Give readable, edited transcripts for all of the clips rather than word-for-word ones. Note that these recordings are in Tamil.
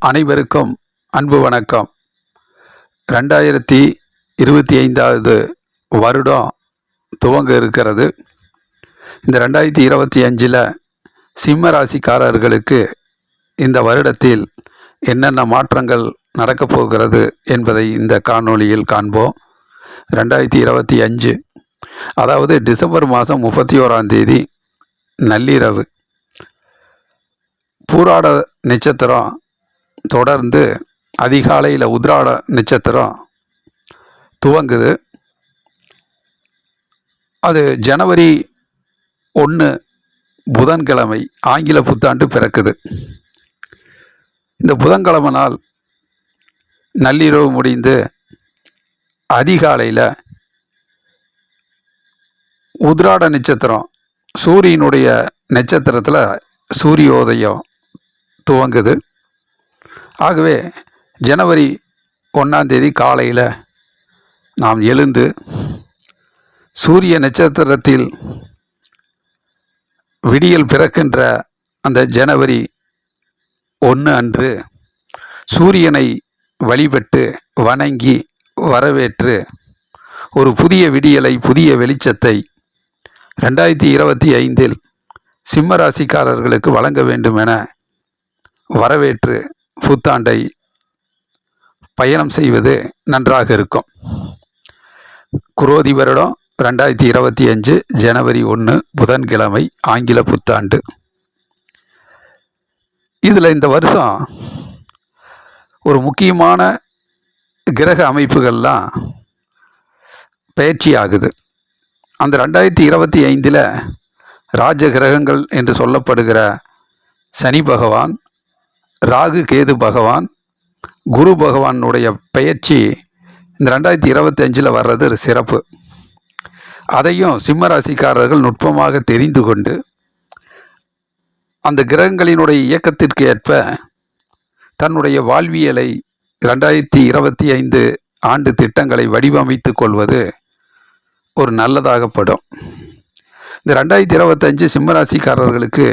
அனைவருக்கும் அன்பு வணக்கம். 2025வது வருடம் துவங்க இருக்கிறது. இந்த 2025ல் சிம்ம ராசிக்காரர்களுக்கு இந்த வருடத்தில் என்னென்ன மாற்றங்கள் நடக்கப் போகிறது என்பதை இந்த காணொளியில் காண்போம். 2025 அதாவது டிசம்பர் மாதம் 31ஆம் தேதி நள்ளிரவு பூராட நட்சத்திரம் தொடர்ந்து அதிகாலையில் உத்ராட நட்சத்திரம் துவங்குது. அது ஜனவரி 1 புதன்கிழமை ஆங்கில புத்தாண்டு பிறக்குது. இந்த புதன்கிழமை நாள் நள்ளிரவு முடிந்து அதிகாலையில் உத்ராட நட்சத்திரம் சூரியனுடைய நட்சத்திரத்தில் சூரியோதயம் துவங்குது. ஆகவே ஜனவரி 1ஆம் தேதி காலையில் நாம் எழுந்து சூரிய நட்சத்திரத்தில் விடியல் பிறக்கின்ற அந்த ஜனவரி 1 அன்று சூரியனை வழிபட்டு வணங்கி வரவேற்று ஒரு புதிய விடியலை, புதிய வெளிச்சத்தை 2025ல் சிம்ம ராசிக்காரர்களுக்கு வழங்க வேண்டும் என வரவேற்று புத்தாண்டை பயணம் செய்வது நன்றாக இருக்கும். குரோதி வருடம் 2025 ஜனவரி 1 புதன்கிழமை ஆங்கில புத்தாண்டு. இதில் இந்த வருஷம் ஒரு முக்கியமான கிரக அமைப்புகள்லாம் பயிற்சி ஆகுது. அந்த 2025ல் ராஜ கிரகங்கள் என்று சொல்லப்படுகிற சனி பகவான், ராகு கேது பகவான், குரு பகவானுடைய பெயர்ச்சி இந்த 2025ல் வர்றது ஒரு சிறப்பு. அதையும் சிம்மராசிக்காரர்கள் நுட்பமாக தெரிந்து கொண்டு அந்த கிரகங்களினுடைய இயக்கத்திற்கு ஏற்ப தன்னுடைய வாழ்வியலை 2025 ஆண்டு திட்டங்களை வடிவமைத்து கொள்வது ஒரு நல்லதாகப்படும். இந்த 2025 சிம்மராசிக்காரர்களுக்கு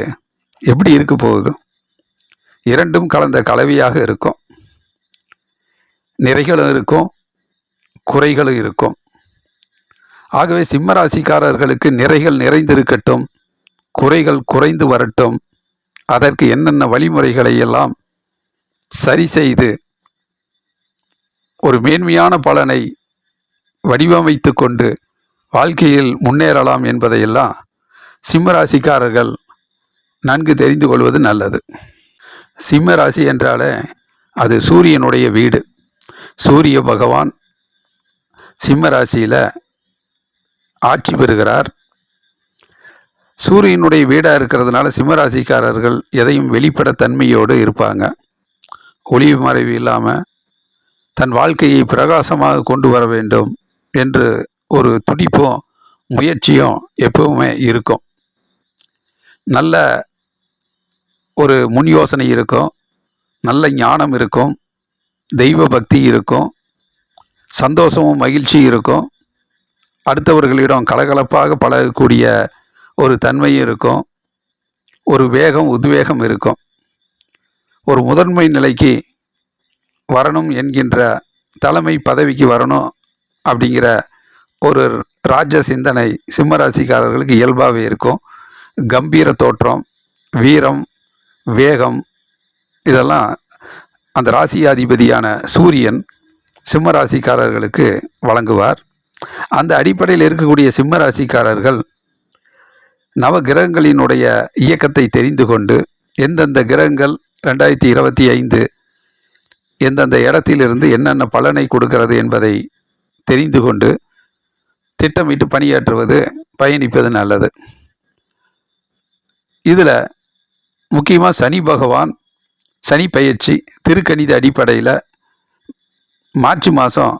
எப்படி இருக்க போகுது? இரண்டும் கலந்த கலவையாக இருக்கும். நிறைகளும் இருக்கும், குறைகளும் இருக்கும். ஆகவே சிம்ம ராசிக்காரர்களுக்கு நிறைகள் நிறைந்திருக்கட்டும், குறைகள் குறைந்து வரட்டும். அதற்கு என்னென்ன வழிமுறைகளை எல்லாம் சரி செய்து ஒரு மேன்மையான பலனை வடிவமைத்து கொண்டு வாழ்க்கையில் முன்னேறலாம் என்பதையெல்லாம் சிம்ம ராசிக்காரர்கள் நன்கு தெரிந்து கொள்வது நல்லது. சிம்ம ராசி என்றாலே அது சூரியனுடைய வீடு. சூரிய பகவான் சிம்ம ராசியில் ஆட்சி பெறுகிறார். சூரியனுடைய வீடாக இருக்கிறதுனால சிம்ம ராசிக்காரர்கள் எதையும் வெளிப்பட தன்மையோடு இருப்பாங்க. ஒளிவு மறைவு இல்லாமல் தன் வாழ்க்கையை பிரகாசமாக கொண்டு வர வேண்டும் என்று ஒரு துடிப்பும் முயற்சியும் எப்பவுமே இருக்கும். நல்ல ஒரு முன் யோசனை இருக்கும், நல்ல ஞானம் இருக்கும், தெய்வ பக்தி இருக்கும், சந்தோஷமும் மகிழ்ச்சி இருக்கும், அடுத்தவர்களிடம் கலகலப்பாக பழகக்கூடிய ஒரு தன்மையும் இருக்கும், ஒரு வேகம் உத்வேகம் இருக்கும். ஒரு முதன்மை நிலைக்கு வரணும் என்கின்ற தலைமை பதவிக்கு வரணும் அப்படிங்கிற ஒரு ராஜ சிந்தனை சிம்மராசிக்காரர்களுக்கு இயல்பாகவே இருக்கும். கம்பீர தோற்றம், வீரம், வேகம் இதெல்லாம் அந்த ராசியாதிபதியான சூரியன் சிம்ம ராசிக்காரர்களுக்கு வழங்குவார். அந்த அடிப்படையில் இருக்கக்கூடிய சிம்ம ராசிக்காரர்கள் நவ கிரகங்களினுடைய இயக்கத்தை தெரிந்து கொண்டு எந்தெந்த கிரகங்கள் 2025 எந்தெந்த இடத்திலிருந்து என்னென்ன பலனை கொடுக்கிறது என்பதை தெரிந்து கொண்டு திட்டமிட்டு பணியாற்றுவது, பயணிப்பது நல்லது. இதில் முக்கியமாக சனி பகவான் சனி பயிற்சி திருக்கணித அடிப்படையில் மார்ச் மாதம்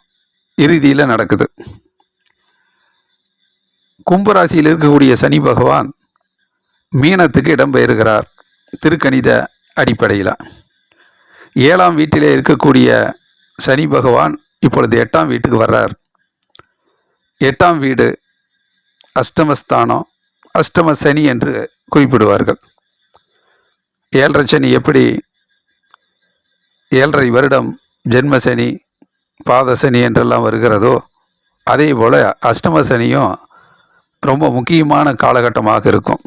இறுதியில் நடக்குது. கும்பராசியில் இருக்கக்கூடிய சனி பகவான் மீனத்துக்கு இடம்பெயர்கிறார் திருக்கணித அடிப்படையில். 7ஆம் வீட்டிலே இருக்கக்கூடிய சனி பகவான் இப்பொழுது 8ஆம் வீட்டுக்கு வர்றார். 8ஆம் வீடு அஷ்டமஸ்தானம், அஷ்டம சனி என்று குறிப்பிடுவார்கள். 7.5 சனி எப்படி 7.5 வருடம் ஜென்மசனி, பாதசனி என்றெல்லாம் வருகிறதோ அதே போல் அஷ்டம சனியும் ரொம்ப முக்கியமான காலகட்டமாக இருக்கும்.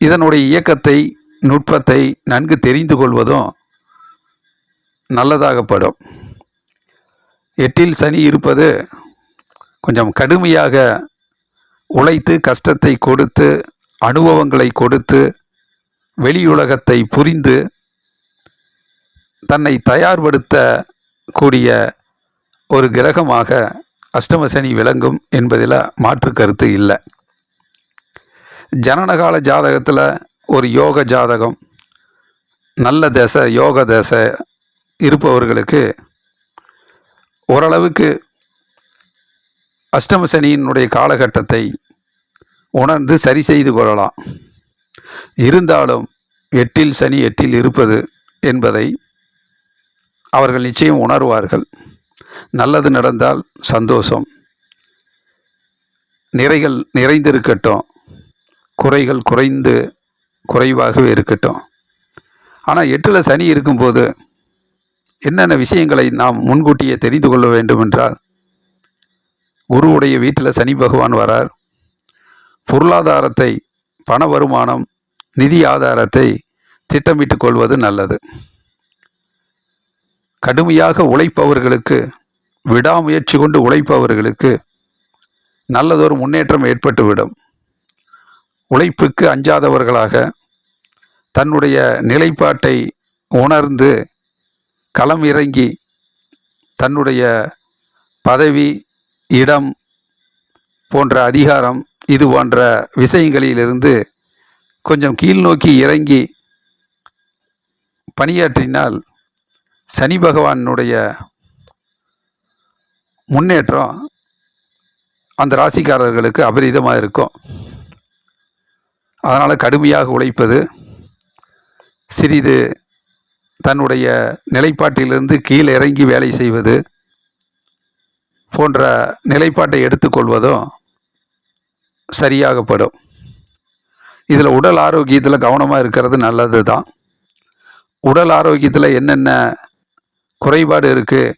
இதனுடைய இயக்கத்தை, நுட்பத்தை நன்கு தெரிந்து கொள்வதும் நல்லதாகப்படும். 8இல் சனி இருப்பது கொஞ்சம் கடுமையாக உழைத்து கஷ்டத்தை கொடுத்து அனுபவங்களை கொடுத்து வெளியுலகத்தை புரிந்து தன்னை தயார்படுத்த கூடிய ஒரு கிரகமாக அஷ்டம சனி விளங்கும் என்பதில் மாற்று கருத்து இல்லை. ஜனனகால ஜாதகத்தில் ஒரு யோக ஜாதகம், நல்ல தசை, யோக தசை இருப்பவர்களுக்கு ஓரளவுக்கு அஷ்டம சனியினுடைய காலகட்டத்தை உணர்ந்து சரி செய்து கொள்ளலாம். இருந்தாலும் 8இல் சனி 8இல் இருப்பது என்பதை அவர்கள் நிச்சயம் உணர்வார்கள். நல்லது நடந்தால் சந்தோஷம், நிறைகள் நிறைந்திருக்கட்டும், குறைகள் குறைவாகவே இருக்கட்டும். ஆனால் 8இல் சனி இருக்கும்போது என்னென்ன விஷயங்களை நாம் முன்கூட்டியே தெரிந்து கொள்ள வேண்டும் என்றால், குருவுடைய வீட்டில் சனி பகவான் வரார். பொருளாதாரத்தை, பண வருமானம், நிதி ஆதாரத்தை திட்டமிட்டு கொள்வது நல்லது. கடுமையாக உழைப்பவர்களுக்கு, விடாமுயற்சி கொண்டு உழைப்பவர்களுக்கு நல்லதொரு முன்னேற்றம் ஏற்பட்டுவிடும். உழைப்புக்கு அஞ்சாதவர்களாக தன்னுடைய நிலைப்பாட்டை உணர்ந்து களம் இறங்கி தன்னுடைய பதவி, இடம் போன்ற அதிகாரம், இது போன்ற விஷயங்களிலிருந்து கொஞ்சம் கீழ்நோக்கி இறங்கி பணியாற்றினால் சனி பகவானுடைய முன்னேற்றம் அந்த ராசிக்காரர்களுக்கு அபரிதமாக இருக்கும். அதனால் கடுமையாக உழைப்பது, சிறிது தன்னுடைய நிலைப்பாட்டிலிருந்து கீழே இறங்கி வேலை செய்வது போன்ற நிலைப்பாட்டை எடுத்துக்கொள்வதும் சரியாகப்படும். இதில் உடல் ஆரோக்கியத்தில் கவனமாக இருக்கிறது நல்லது தான். உடல் ஆரோக்கியத்தில் என்னென்ன குறைபாடு இருக்குது,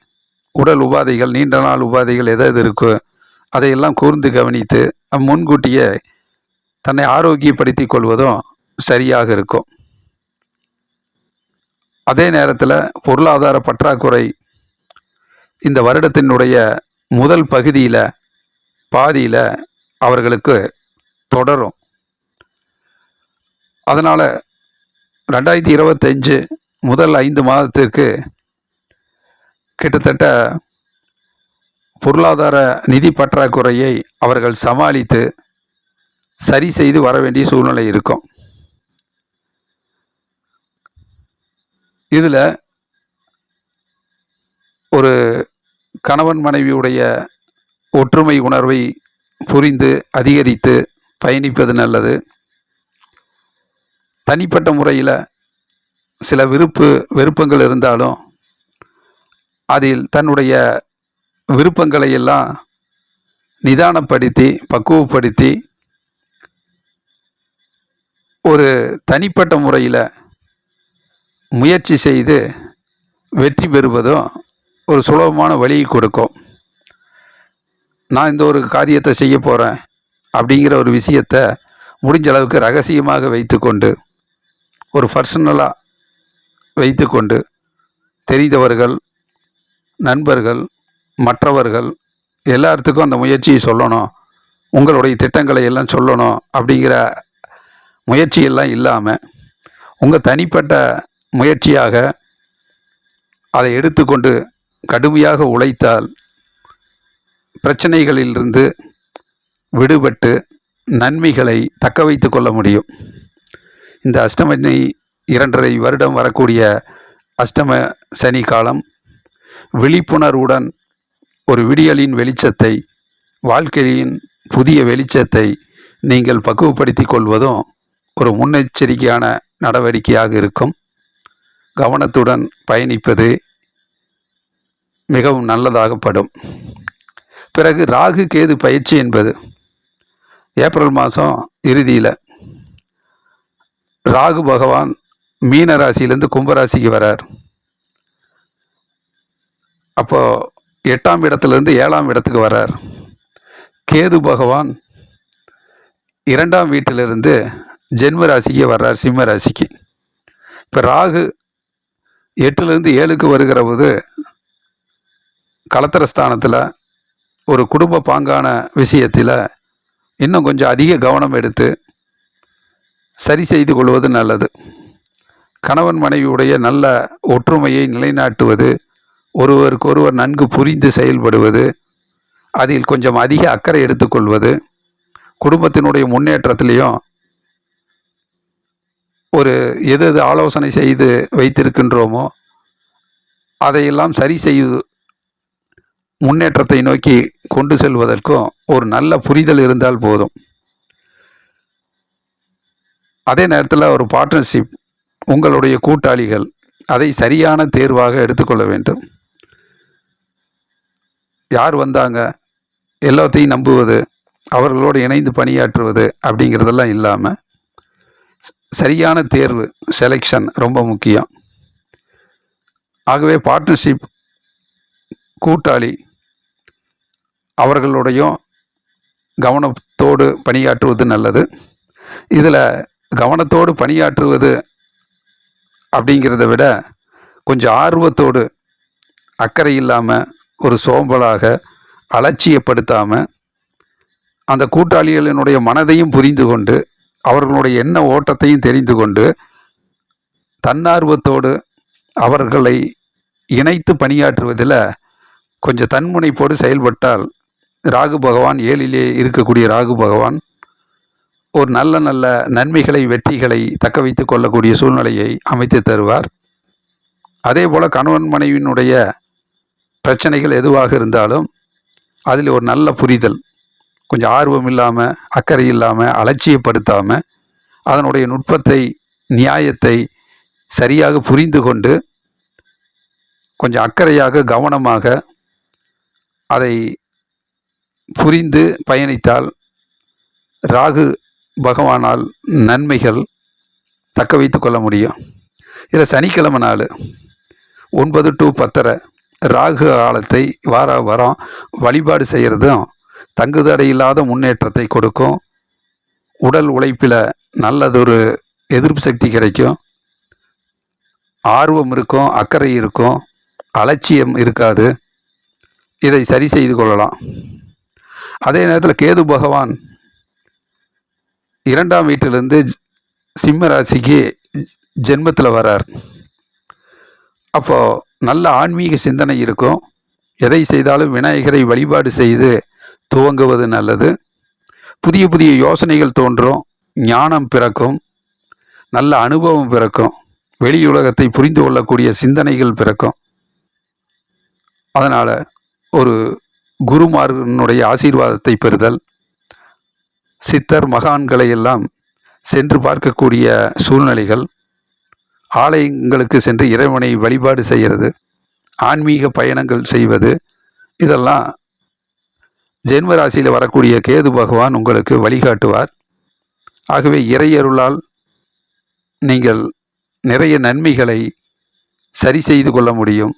உடல் உபாதைகள், நீண்ட நாள் உபாதைகள் எது இருக்கோ அதையெல்லாம் கூர்ந்து கவனித்து முன்கூட்டியே தன்னை ஆரோக்கியப்படுத்தி கொள்வதும் சரியாக இருக்கும். அதே நேரத்தில் பொருளாதார பற்றாக்குறை இந்த வருடத்தினுடைய முதல் பகுதியில், பாதியில் அவர்களுக்கு தொடரும். அதனால் 2025 முதல் 5 மாதத்திற்கு கிட்டத்தட்ட பொருளாதார நிதி பற்றாக்குறையை அவர்கள் சமாளித்து சரி செய்து வர வேண்டிய சூழ்நிலை இருக்கும். இதில் ஒரு கணவன் மனைவியுடைய ஒற்றுமை உணர்வை புரிந்து அதிகரித்து பயணிப்பது நல்லது. தனிப்பட்ட முறையில் சில விருப்பங்கள் இருந்தாலும் அதில் தன்னுடைய விருப்பங்களை எல்லாம் நிதானப்படுத்தி பக்குவப்படுத்தி ஒரு தனிப்பட்ட முறையில் முயற்சி செய்து வெற்றி பெறுவதும் ஒரு சுலபமான வழியை கொடுக்கும். நான் இந்த ஒரு காரியத்தை செய்ய போகிறேன் அப்படிங்கிற ஒரு விஷயத்தை முடிஞ்ச அளவுக்கு ரகசியமாக வைத்துக்கொண்டு, ஒரு பர்சனலாக வைத்துக்கொண்டு, தெரிந்தவர்கள், நண்பர்கள், மற்றவர்கள் எல்லாத்துக்கும் அந்த முயற்சியை சொல்லணும், உங்களுடைய திட்டங்களை எல்லாம் சொல்லணும் அப்படிங்கிற முயற்சியெல்லாம் இல்லாமல் உங்கள் தனிப்பட்ட முயற்சியாக அதை எடுத்துக்கொண்டு கடுமையாக உழைத்தால் பிரச்சனைகளிலிருந்து விடுபட்டு நன்மைகளை தக்க வைத்து கொள்ள முடியும். இந்த அஷ்டமி 2.5 வருடம் வரக்கூடிய அஷ்டம சனி காலம் விழிப்புணர்வுடன் ஒரு விடியலின் வெளிச்சத்தை, வாழ்க்கையின் புதிய வெளிச்சத்தை நீங்கள் பக்குவப்படுத்தி கொள்வதும் ஒரு முன்னெச்சரிக்கையான நடவடிக்கையாக இருக்கும். கவனத்துடன் பயணிப்பது மிகவும் நல்லதாகப்படும். பிறகு ராகு கேது பயிற்சி என்பது ஏப்ரல் மாதம் இறுதியில் ராகு பகவான் மீன ராசியிலேருந்து கும்பராசிக்கு வரார். அப்போது 8ஆம் இடத்துலேருந்து 7ஆம் இடத்துக்கு வர்றார். கேது பகவான் 2ஆம் வீட்டிலிருந்து ஜென்ம ராசிக்கு வர்றார், சிம்ம ராசிக்கு. இப்போ ராகு 8லேருந்து 7க்கு வருகிற போது கலத்திரஸ்தானத்தில் ஒரு குடும்ப பாங்கான விஷயத்தில் இன்னும் கொஞ்சம் அதிக கவனம் எடுத்து சரி செய்து கொள்வது நல்லது. கணவன் மனைவியுடைய நல்ல ஒற்றுமையை நிலைநாட்டுவது, ஒருவருக்கொருவர் நன்கு புரிந்து செயல்படுவது, அதில் கொஞ்சம் அதிக அக்கறை எடுத்துக்கொள்வது, குடும்பத்தினுடைய முன்னேற்றத்திலையும் ஒரு எது ஆலோசனை செய்து வைத்திருக்கின்றோமோ அதையெல்லாம் சரி செய்து முன்னேற்றத்தை நோக்கி கொண்டு செல்வதற்கும் ஒரு நல்ல புரிதல் இருந்தால் போதும். அதே நேரத்தில் ஒரு பார்ட்னர்ஷிப், உங்களுடைய கூட்டாளிகள் அதை சரியான தேர்வாக எடுத்துக்கொள்ள வேண்டும். யார் வந்தாங்க எல்லாத்தையும் நம்புவது, அவர்களோடு இணைந்து பணியாற்றுவது அப்படிங்கிறதெல்லாம் இல்லாமல் சரியான தேர்வு, செலெக்ஷன் ரொம்ப முக்கியம். ஆகவே பார்ட்னர்ஷிப், கூட்டாளி அவர்களுடையும் கவனத்தோடு பணியாற்றுவது நல்லது. இதில் கவனத்தோடு பணியாற்றுவது அப்படிங்கிறத விட கொஞ்சம் ஆர்வத்தோடு, அக்கறை இல்லாமல், ஒரு சோம்பலாக, அலட்சியப்படுத்தாமல், அந்த கூட்டாளிகளினுடைய மனதையும் புரிந்து கொண்டு, அவர்களுடைய எண்ண ஓட்டத்தையும் தெரிந்து கொண்டு, தன்னார்வத்தோடு அவர்களை இணைத்து பணியாற்றுவதில் கொஞ்சம் தன்முனைப்போடு செயல்பட்டால், ராகு பகவான் 7லே இருக்கக்கூடிய ராகு பகவான் ஒரு நல்ல நல்ல நன்மைகளை, வெற்றிகளை தக்க வைத்து கொள்ளக்கூடிய சூழ்நிலையை அமைத்து தருவார். அதே போல் கணவன் மனைவியினுடைய பிரச்சனைகள் எதுவாக இருந்தாலும் அதில் ஒரு நல்ல புரிதல், கொஞ்சம் ஆர்வம் இல்லாமல், அக்கறை இல்லாமல், அலட்சியப்படுத்தாமல், அதனுடைய நுட்பத்தை, நியாயத்தை சரியாக புரிந்து கொண்டு கொஞ்சம் அக்கறையாக, கவனமாக அதை புரிந்து பயணித்தால் ராகு பகவானால் நன்மைகள் தக்க வைத்து கொள்ள முடியும். இதில் சனிக்கிழமை நாள் 9 to 10 ராகு காலத்தை வாரம் வழிபாடு செய்கிறதும் தங்குதடை இல்லாத முன்னேற்றத்தை கொடுக்கும். உடல் உழைப்பில் நல்லதொரு எதிர்ப்பு சக்தி கிடைக்கும், ஆர்வம் இருக்கும், அக்கறை இருக்கும், அலட்சியம் இருக்காது. இதை சரி செய்து கொள்ளலாம். அதே நேரத்தில் கேது பகவான் 2ஆம் வீட்டிலிருந்து சிம்ம ராசிக்கு ஜென்மத்தில் வரார். அப்போது நல்ல ஆன்மீக சிந்தனை இருக்கும். எதை செய்தாலும் விநாயகரை வழிபாடு செய்து துவங்குவது நல்லது. புதிய புதிய யோசனைகள் தோன்றும், ஞானம் பிறக்கும், நல்ல அனுபவம் பிறக்கும், வெளியுலகத்தை புரிந்து கொள்ளக்கூடிய சிந்தனைகள் பிறக்கும். அதனால் ஒரு குருமார்களுடைய ஆசீர்வாதத்தை பெறுதல், சித்தர் மகான்களை எல்லாம் சென்று பார்க்கக்கூடிய சூழ்நிலைகள், ஆலயங்களுக்கு சென்று இறைவனை வழிபாடு செய்கிறது, ஆன்மீக பயணங்கள் செய்வது, இதெல்லாம் ஜென்ம ராசியில் வரக்கூடிய கேது பகவான் உங்களுக்கு வழிகாட்டுவார். ஆகவே இறையருளால் நீங்கள் நிறைய நன்மைகளை சரி செய்து கொள்ள முடியும்.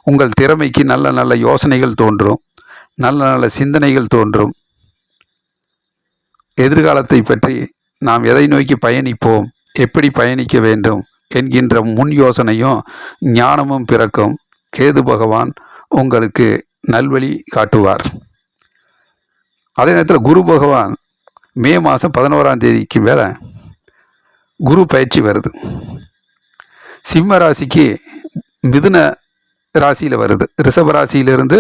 உங்கள் திறமைக்கு நல்ல நல்ல யோசனைகள் தோன்றும், நல்ல நல்ல சிந்தனைகள் தோன்றும். எதிர்காலத்தை பற்றி நாம் எதை நோக்கி பயணிப்போம், எப்படி பயணிக்க வேண்டும் என்கின்ற முன் யோசனையும் ஞானமும் பிறக்கும். கேது பகவான் உங்களுக்கு நல்வழி காட்டுவார். அதே நேரத்தில் குரு பகவான் மே மாதம் 11ஆம் தேதிக்கு மேலே குரு பயிற்சி வருது. சிம்ம ராசிக்கு மிதுன ராசியில் வருது. ரிஷப ராசியிலிருந்து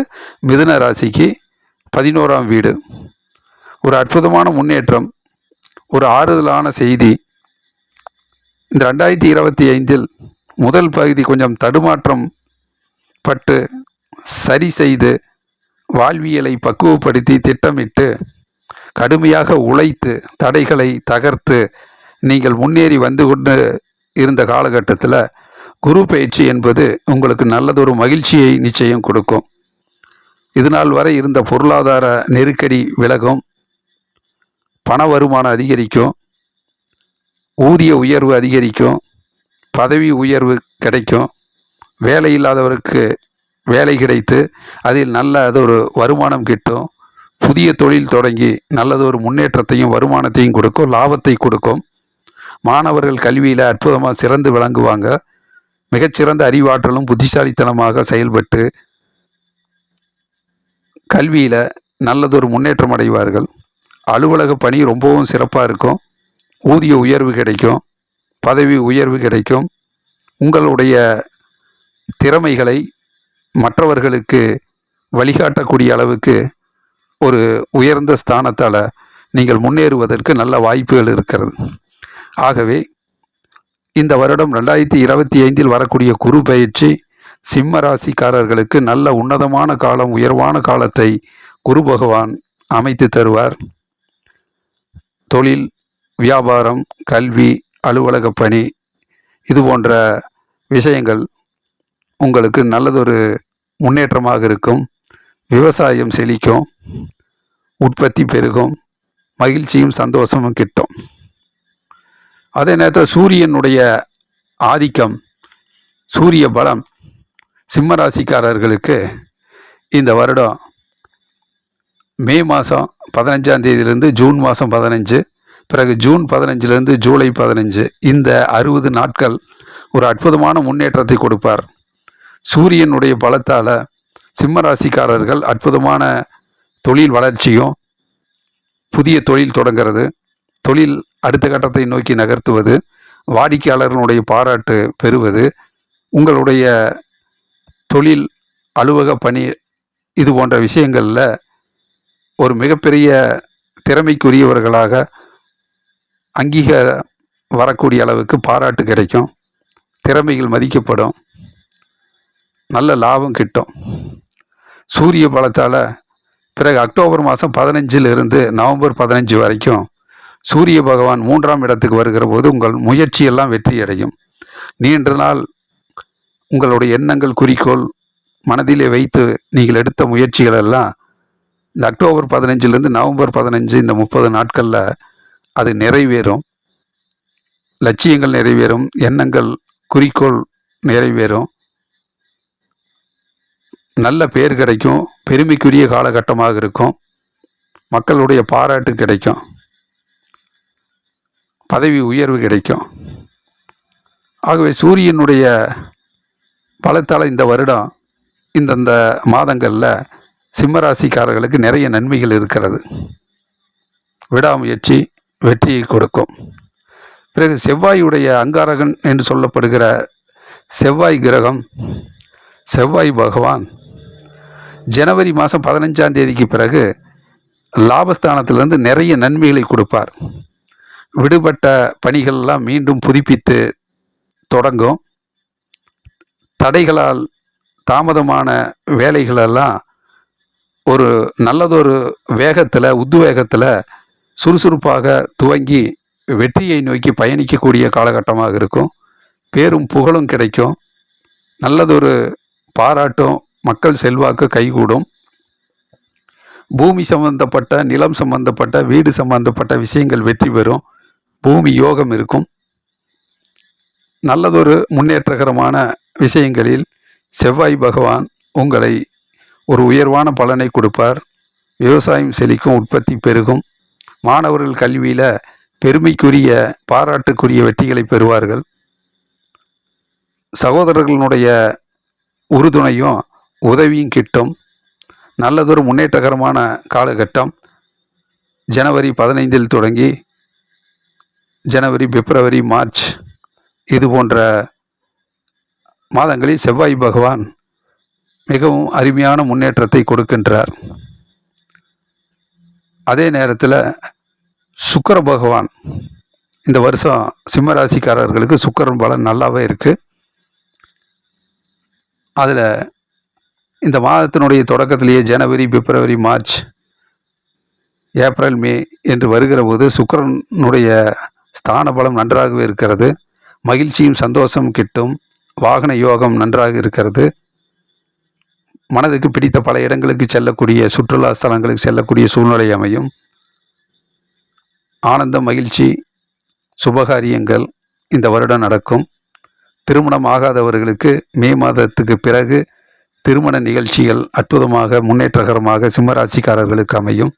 மிதுன ராசிக்கு 11ஆம் வீடு. ஒரு அற்புதமான முன்னேற்றம், ஒரு ஆறுதலான செய்தி. இந்த 2025 முதல் பகுதி கொஞ்சம் தடுமாற்றம் பட்டு சரி செய்து வாழ்வியலை பக்குவப்படுத்தி திட்டமிட்டு கடுமையாக உழைத்து தடைகளை தகர்த்து நீங்கள் முன்னேறி வந்து கொண்டு இருந்த காலகட்டத்தில் குரு பயிற்சி என்பது உங்களுக்கு நல்லதொரு மகிழ்ச்சியை நிச்சயம் கொடுக்கும். இதுநாள் வரை இருந்த பொருளாதார நெருக்கடி விலகும், பண வருமானம் அதிகரிக்கும், ஊதிய உயர்வு அதிகரிக்கும், பதவி உயர்வு கிடைக்கும், வேலை இல்லாதவருக்கு வேலை கிடைத்து அதில் நல்லதொரு வருமானம் கிட்டும். புதிய தொழில் தொடங்கி நல்லதொரு முன்னேற்றத்தையும் வருமானத்தையும் கொடுக்கும், லாபத்தை கொடுக்கும். மாணவர்கள் கல்வியில் அற்புதமாக சிறந்து விளங்குவாங்க. மிகச்சிறந்த அறிவாற்றலும் புத்திசாலித்தனமாக செயல்பட்டு கல்வியில் நல்லதொரு முன்னேற்றம் அடைவார்கள். அலுவலக பணி ரொம்பவும் சிறப்பாக இருக்கும். ஊதிய உயர்வு கிடைக்கும், பதவி உயர்வு கிடைக்கும். உங்களுடைய திறமைகளை மற்றவர்களுக்கு வழிகாட்டக்கூடிய அளவுக்கு ஒரு உயர்ந்த ஸ்தானத்தால் நீங்கள் முன்னேறுவதற்கு நல்ல வாய்ப்புகள் இருக்கிறது. ஆகவே இந்த வருடம் 2025 வரக்கூடிய குரு பயிற்சி சிம்ம ராசிக்காரர்களுக்கு நல்ல உன்னதமான காலம், உயர்வான காலத்தை குரு பகவான் அமைத்து தருவார். தொழில், வியாபாரம், கல்வி, அலுவலக பணி இது போன்ற விஷயங்கள் உங்களுக்கு நல்லதொரு முன்னேற்றமாக இருக்கும். விவசாயம் செழிக்கும், உற்பத்தி பெருகும், மகிழ்ச்சியும் சந்தோஷமும் கிட்டும். அதே நேரத்தில் சூரியனுடைய ஆதிக்கம், சூரிய பலம் சிம்மராசிக்காரர்களுக்கு இந்த வருடம் மே மாதம் 15ஆம் தேதியிலிருந்து ஜூன் மாதம் 15, பிறகு ஜூன் 15லேருந்து ஜூலை 15, இந்த 60 நாட்கள் ஒரு அற்புதமான முன்னேற்றத்தை கொடுப்பார். சூரியனுடைய பலத்தால் சிம்மராசிக்காரர்கள் அற்புதமான தொழில் வளர்ச்சியும், புதிய தொழில் தொடங்கிறது, தொழில் அடுத்த கட்டத்தை நோக்கி நகர்த்துவது, வாடிக்கையாளர்களுடைய பாராட்டு பெறுவது, உங்களுடைய தொழில், அலுவலக பணி இது போன்ற விஷயங்களில் ஒரு மிகப்பெரிய திறமைக்குரியவர்களாக அங்கீகாரம் வரக்கூடிய அளவுக்கு பாராட்டு கிடைக்கும். திறமைகள் மதிக்கப்படும், நல்ல லாபம் கிட்டும். சூரிய பலத்தால் பிறகு அக்டோபர் மாதம் 15லிருந்து நவம்பர் 15 வரைக்கும் சூரிய பகவான் 3ஆம் இடத்துக்கு வருகிற போது உங்கள் முயற்சியெல்லாம் வெற்றி அடையும். நீண்ட நாள் உங்களுடைய எண்ணங்கள், குறிக்கோள் மனதிலே வைத்து நீங்கள் எடுத்த முயற்சிகள் எல்லாம் இந்த அக்டோபர் 15லேருந்து நவம்பர் 15 இந்த 30 நாட்களில் அது நிறைவேறும். லட்சியங்கள் நிறைவேறும், எண்ணங்கள், குறிக்கோள் நிறைவேறும், நல்ல பேர் கிடைக்கும், பெருமைக்குரிய காலகட்டமாக இருக்கும், மக்களுடைய பாராட்டு கிடைக்கும், பதவி உயர்வு கிடைக்கும். ஆகவே சூரியனுடைய பலத்தால் இந்த வருடம் இந்தந்த மாதங்களில் சிம்மராசிக்காரர்களுக்கு நிறைய நன்மைகள் இருக்கிறது. விடாமுயற்சி வெற்றியை கொடுக்கும். பிறகு செவ்வாயுடைய அங்காரகன் என்று சொல்லப்படுகிற செவ்வாய் கிரகம், செவ்வாய் பகவான் ஜனவரி மாதம் 15ஆம் தேதிக்கு பிறகு லாபஸ்தானத்திலிருந்து நிறைய நன்மைகளை கொடுப்பார். விடுபட்ட பணிகளெல்லாம் மீண்டும் புதுப்பித்து தொடங்கும். தடைகளால் தாமதமான வேலைகளெல்லாம் ஒரு நல்லதொரு வேகத்தில், உத்வேகத்தில் சுறுசுறுப்பாக துவங்கி வெற்றியை நோக்கி பயணிக்கக்கூடிய காலகட்டமாக இருக்கும். பேரும் புகழும் கிடைக்கும், நல்லதொரு பாராட்டும், மக்கள் செல்வாக்கு கைகூடும். பூமி சம்பந்தப்பட்ட, நிலம் சம்பந்தப்பட்ட, வீடு சம்பந்தப்பட்ட விஷயங்கள் வெற்றி பெறும். பூமி யோகம் இருக்கும். நல்லதொரு முன்னேற்றகரமான விஷயங்களில் செவ்வாய் பகவான் உங்களை ஒரு உயர்வான பலனை கொடுப்பார். விவசாயம் செழிக்கும், உற்பத்தி பெருகும். மாணவர்கள் கல்வியில் பெருமைக்குரிய, பாராட்டுக்குரிய வெற்றிகளை பெறுவார்கள். சகோதரர்களுடைய உறுதுணையும் உதவியும் கிட்டும். நல்லதொரு முன்னேற்றகரமான காலகட்டம் ஜனவரி 15 தொடங்கி ஜனவரி, பிப்ரவரி, மார்ச் இது போன்ற மாதங்களில் செவ்வாய் பகவான் மிகவும் அருமையான முன்னேற்றத்தை கொடுக்கின்றார். அதே நேரத்தில் சுக்கிர பகவான் இந்த வருஷம் சிம்மராசிக்காரர்களுக்கு சுக்கிரன் பலன் நல்லாவே இருக்குது. அதில் இந்த மாதத்தினுடைய தொடக்கத்திலேயே ஜனவரி, பிப்ரவரி, மார்ச், ஏப்ரல், மே என்று வருகிற போது சுக்கிரனுடைய ஸ்தான பலம் நன்றாகவே இருக்கிறது. மகிழ்ச்சியும் சந்தோஷம் கிட்டும். வாகன யோகம் நன்றாக இருக்கிறது. மனதுக்கு பிடித்த பல இடங்களுக்கு செல்லக்கூடிய, சுற்றுலா ஸ்தலங்களுக்கு செல்லக்கூடிய சூழ்நிலை அமையும். ஆனந்த, மகிழ்ச்சி, சுபகாரியங்கள் இந்த வருடம் நடக்கும். திருமணம் ஆகாதவர்களுக்கு மே மாதத்துக்கு பிறகு திருமண நிகழ்ச்சிகள் அற்புதமாக முன்னேற்றகரமாக சிம்மராசிக்காரர்களுக்கு அமையும்.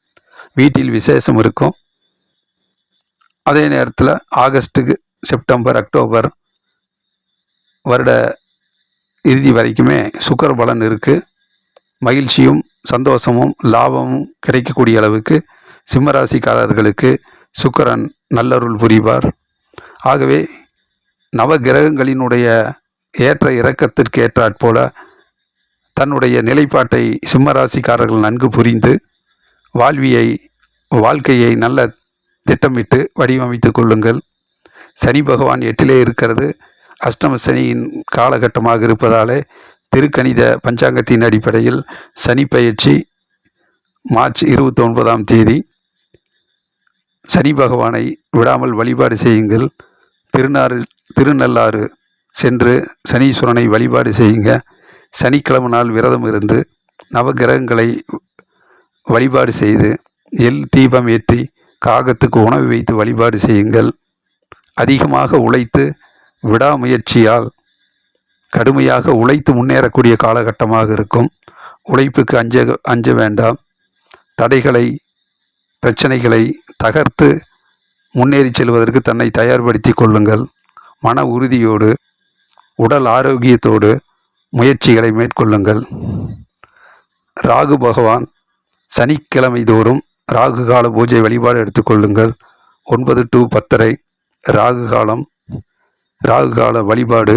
வீட்டில் விசேஷம் இருக்கும். அதே நேரத்தில் ஆகஸ்ட்டுக்கு செப்டம்பர் அக்டோபர் வருட இறுதி வரைக்குமே சுக்கிர பலன் இருக்குது. மகிழ்ச்சியும் சந்தோஷமும் லாபமும் கிடைக்கக்கூடிய அளவுக்கு சிம்மராசிக்காரர்களுக்கு சுக்கிரன் நல்லருள் புரிவார். ஆகவே நவகிரகங்களினுடைய ஏற்ற இறக்கத்திற்கு ஏற்றாற்போல தன்னுடைய நிலைப்பாட்டை சிம்மராசிக்காரர்கள் நன்கு புரிந்து வாழ்க்கையை நல்ல திட்டமிட்டு வடிவமைத்து கொள்ளுங்கள். சனி பகவான் 8லே இருக்கிறது. அஷ்டம சனியின் காலகட்டமாக இருப்பதாலே திருக்கணித பஞ்சாங்கத்தின் அடிப்படையில் சனி பயிற்சி மார்ச் 29ஆம் தேதி. சனி பகவானை விடாமல் வழிபாடு செய்யுங்கள். திருநள்ளாறு சென்று சனீஸ்வரனை வழிபாடு செய்யுங்க. சனிக்கிழமை நாள் விரதம் இருந்து நவகிரகங்களை வழிபாடு செய்து எள் தீபம் ஏற்றி காகத்துக்கு உணவு வைத்து வழிபாடு செய்யுங்கள். அதிகமாக உழைத்து விடாமுயற்சியால் கடுமையாக உழைத்து முன்னேறக்கூடிய காலகட்டமாக இருக்கும். உழைப்புக்கு அஞ்ச வேண்டாம். தடைகளை பிரச்சனைகளை தகர்த்து முன்னேறி செல்வதற்கு தன்னை தயார்படுத்தி கொள்ளுங்கள். மன உறுதியோடு உடல் ஆரோக்கியத்தோடு முயற்சிகளை மேற்கொள்ளுங்கள். ராகு பகவான் சனிக்கிழமை தோறும் ராகு கால பூஜை வழிபாடு எடுத்துக்கொள்ளுங்கள். 9 to 10:30 ராகு காலம். ராகு கால வழிபாடு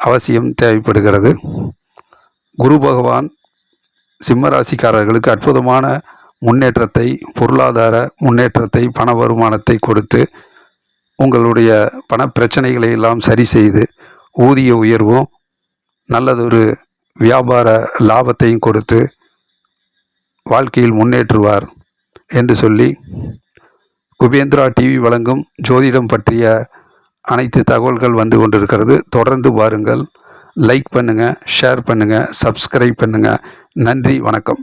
அவசியம் தேவைப்படுகிறது. குரு பகவான் சிம்மராசிக்காரர்களுக்கு அற்புதமான முன்னேற்றத்தை, பொருளாதார முன்னேற்றத்தை, பண வருமானத்தை கொடுத்து உங்களுடைய பண பிரச்சனைகளை எல்லாம் சரி செய்து ஊதிய உயர்வும் நல்லதொரு வியாபார லாபத்தையும் கொடுத்து வாழ்க்கையில் முன்னேற்றுவார் என்று சொல்லி குபேந்திரா டிவி வழங்கும் ஜோதிடம் பற்றிய அனைத்து தகவல்கள் வந்து கொண்டிருக்கிறது. தொடர்ந்து பாருங்கள். லைக் பண்ணுங்கள், ஷேர் பண்ணுங்கள், சப்ஸ்கிரைப் பண்ணுங்கள். நன்றி, வணக்கம்.